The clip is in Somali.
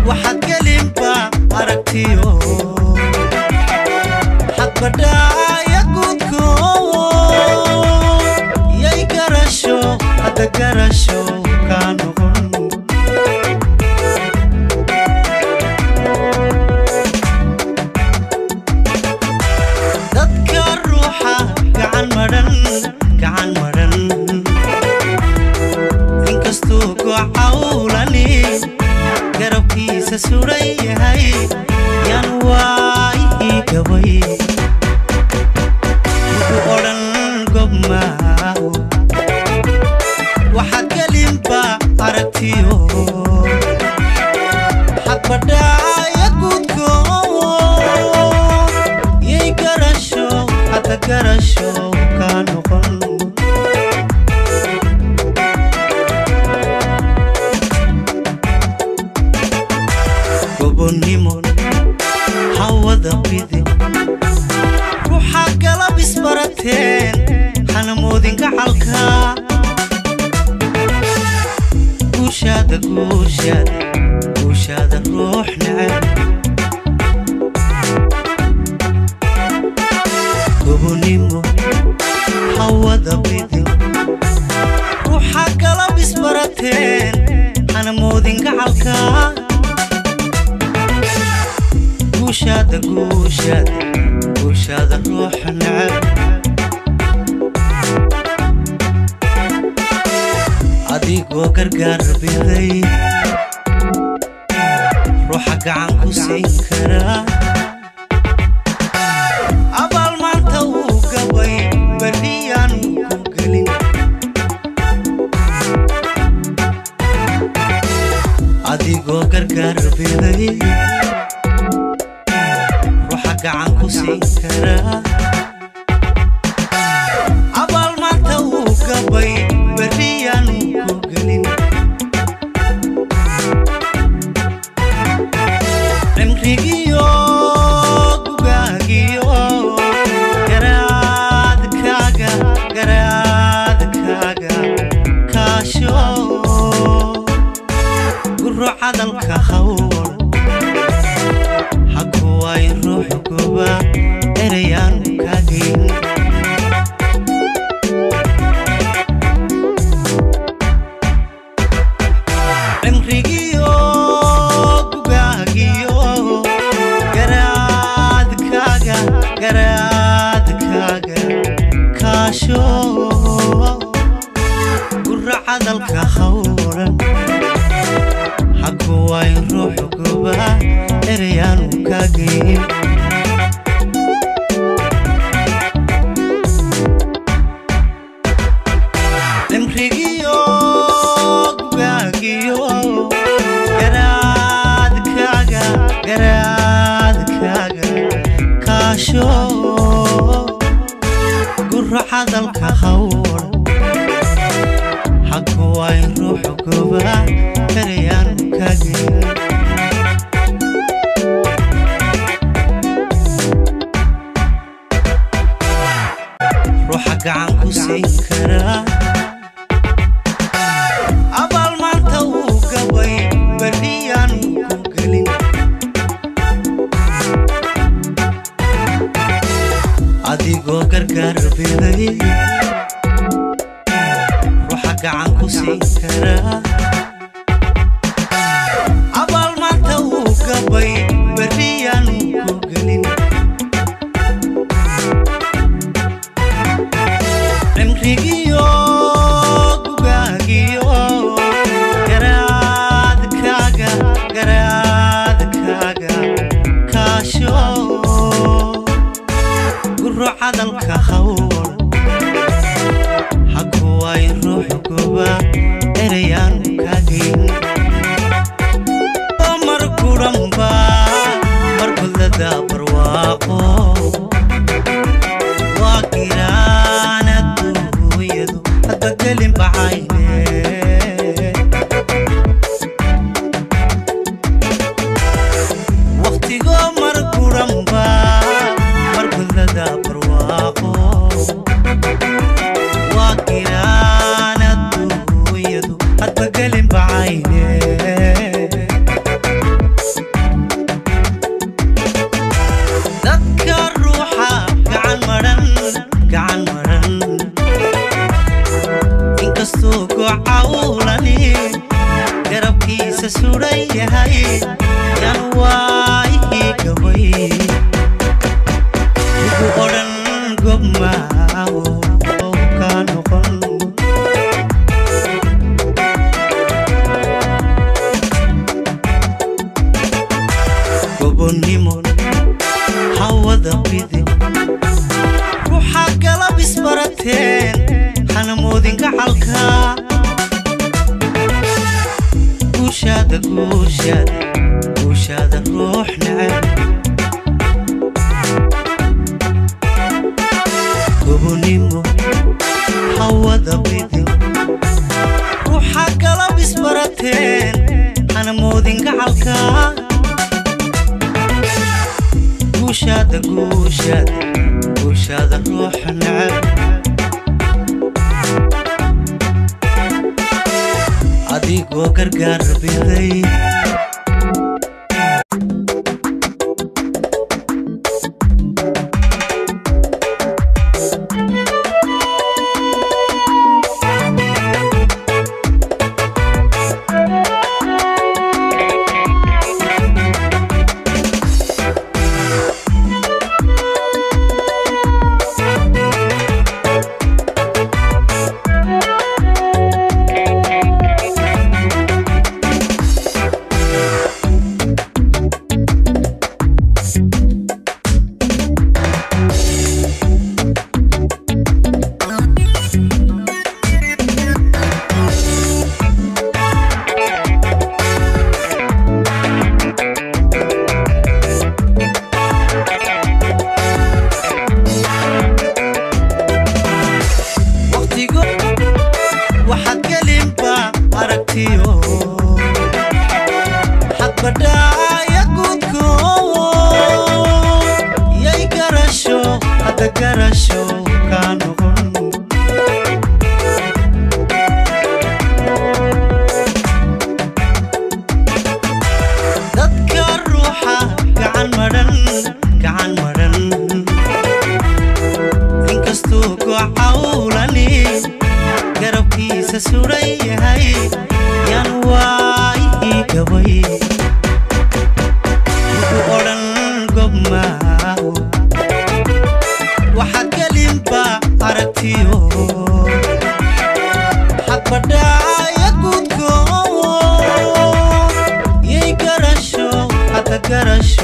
waxaad gelinba aragtiyo xaqbadha ya gudko yay garasho hada garasho ka noqon dadka ruuxa gacan maran inkastuu gocawlani garabkiisa suran yahay yan waay ii gabay ugu odhan gobmaaw waxaad gelinba aragtiyo xaqbadhaaya gudko yay garasho hada garasho ka noqon gobonnimo hawada bidin ruuxa galab isbarateen hana moodin gacalka guushaada ruux neceb gobonnimo hawada bidin ruuxa galab isbarateen hana moodin gacalka guushaada ruux neceb adigoo gargaar biday ruuxa gacan ku siin karaa abaal maanta wuu gabay berriyaanu ku gelin adigoo gargaar biday ruuxa gacan ku siin karaa abaal maanta wuu gabay berriyaanu ku gelin cimrigiyo gugaagiyo garaadkaaga kaasho guro cadalka hawl hakuwaay ruux goba erayaan kaagin cimrigiyo gugaagiyo garaadkaaga kaasho guro cadalka hawlan hakuwaay ruux goba erayaan kaagin cimrigiyo gugaagiyo garaadkaaga kaasho guro cadalka hawl hakuwaay ruux goba erayaan kaagin ruuxa gacan ku siin karaa abaal maanta wuu gabay berriyaanu ku gelin adigoo gargaar biday ruuxa gacan ku siin karaa abaal maanta wuu gabay berriyaanu ku gelin cimrigiyo gugaagiyo garaadkaaga kaasho guro cadalka hawl garabkiisa suray yahay yaan waayi gabay ugu odhan gobmaawo ka noqon gobonnimo hawada bidin ruuxa galab isbarateen hana moodin gacalka guushaada ruux nacab gobonnimo hawada bidin ruuxa galab isbarateen hana moodin gacalka guushaada ruux nacab adigoo gargaar biday بداية قدكو ياي قرشو هذا قرشو كانو تذكر روحه قعن مرن انكستوكو عولاني قربكي سسوري هاي يانواي قوي وقرن قبماو وحد قليمبا عرقتيو حق بداية قدكو ياي قرشو حتى قرشو